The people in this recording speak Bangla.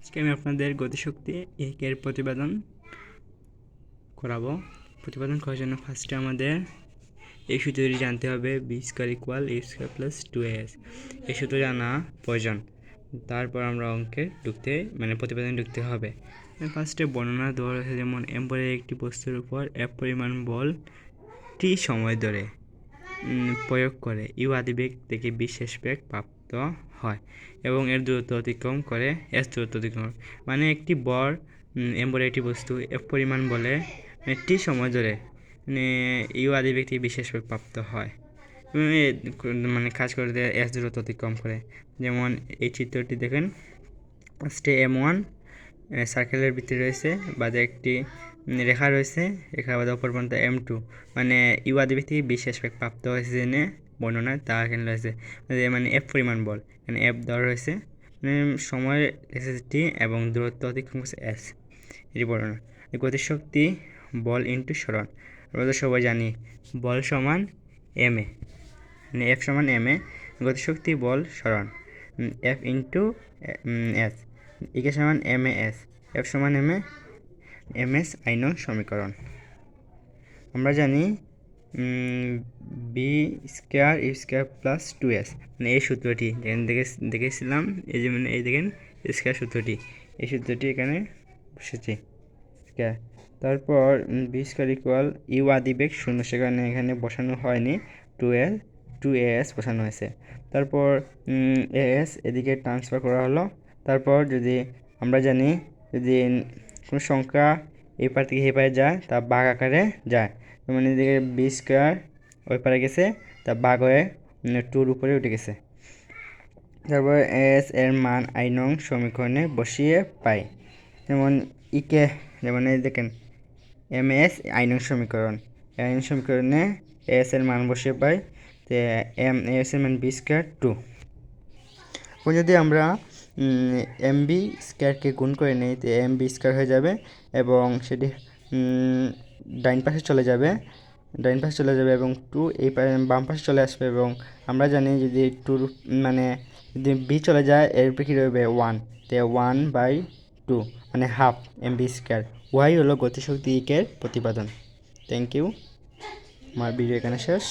আজকে আমি আপনাদের গতিশক্তি এর প্রতিপাদন করাবো। প্রতিপাদন করার জন্য ফার্স্টে আমাদের এই সূত্রটি জানতে হবে, বি স্কয়ার ইকুয়াল এ স্কয়ার প্লাস 2as। এই সূত্র জানা প্রয়োজন। তারপর আমরা অঙ্কে প্রতিপাদনে ঢুকতে হবে। ফার্স্টে বর্ণনা দেওয়া রয়েছে, যেমন এম্পরের একটি বস্তুর উপর এফ পরিমাণ বল টি সময় ধরে প্রয়োগ করে ইউ আদিবেগ থেকে বিশেষ বেগ প্রাপ্ত হয় এবং এর দূরত্ব অতিক্রম করে এস দূরত্ব অতিক্রম, মানে একটি বর এম্পরে একটি বস্তু এফ পরিমাণ বলে টি সময় ধরে ইউ আদিবেগ থেকে বিশেষ বেগ প্রাপ্ত হয়, কাজ করতে এস দূরত্ব অতিক্রম করে। যেমন এই চিত্রটি দেখেন, ফার্স্টে M1 সার্কেলের ভিতরে রয়েছে, বাদে একটি রেখা রয়েছে, রেখার বাদে অপর প্রান্তে M2, মানে ইউ আদিবেগ থেকে বিশেষ বেগ প্রাপ্ত হয়েছে জেনে বর্ণনা তা এখানে রয়েছে। মানে এফ পরিমাণ বল, এখানে এফ দেওয়া রয়েছে, সময় টি এবং দূরত্ব অতিক্রম করছে এস, এটি বর্ণনা। গতিশক্তি বল ইন্টু সরণ, আমরা তো সবাই জানি বল সমান এম এ, মানে এফ সমান এম এ, গতিশক্তি বল সরণ এফ ইন্টু এস ইকে সমান এম এ এস, এফ সমান M A M S I নং সমীকরণ। আমরা জানি B square U square plus 2s, মানে এই সূত্রটি দেখেছিলাম, এই যে এই দেখেন স্কয়ার সূত্রটি, এই সূত্রটি এখানে বসেছে স্কয়ার। তারপর বি স্কয়ার ইকুয়াল ইউ আদিবেগ শূন্য, সেখানে এখানে বসানো হয়নি, 2as বসানো হয়েছে। তারপর as এদিকে ট্রান্সফার করা হলো। তারপর যদি আমরা জানি, যদি কোনো সংখ্যা এই পার থেকে এই পারে যায় তা ভাগ আকারে যায়, মানে এদিকে বি স্কয়ার ওই পারে গেছে, তা ভাগ হয়ে 2-র উপরে উঠে গেছে। তারপর এস এর মান আই নং সমীকরণে বসিয়ে পাই, যেমন ইকে, যেমন এই দেখেন এম এস আই নং সমীকরণ, আই নং সমীকরণে এস এর মান বসিয়ে পাই, তো এম এস এর মান বি স্কয়ার 2। এখন যদি আমরা এম বি স্কয়ারকে গুণ করে নিই, তো এম বি স্কয়ার হয়ে যাবে এবং সেটি ডাইন পাশে চলে যাবে এবং 2 এই বাম পাশে চলে আসবে, এবং আমরা জানি যদি 2 মানে যদি বি চলে যায় এর উপরে কী রইবে 1, তো 1/2 মানে half M B square. Y হলো গতিশক্তি ইকের প্রতিপাদন। থ্যাংক ইউ, আমার ভিডিও এখানে শেষ।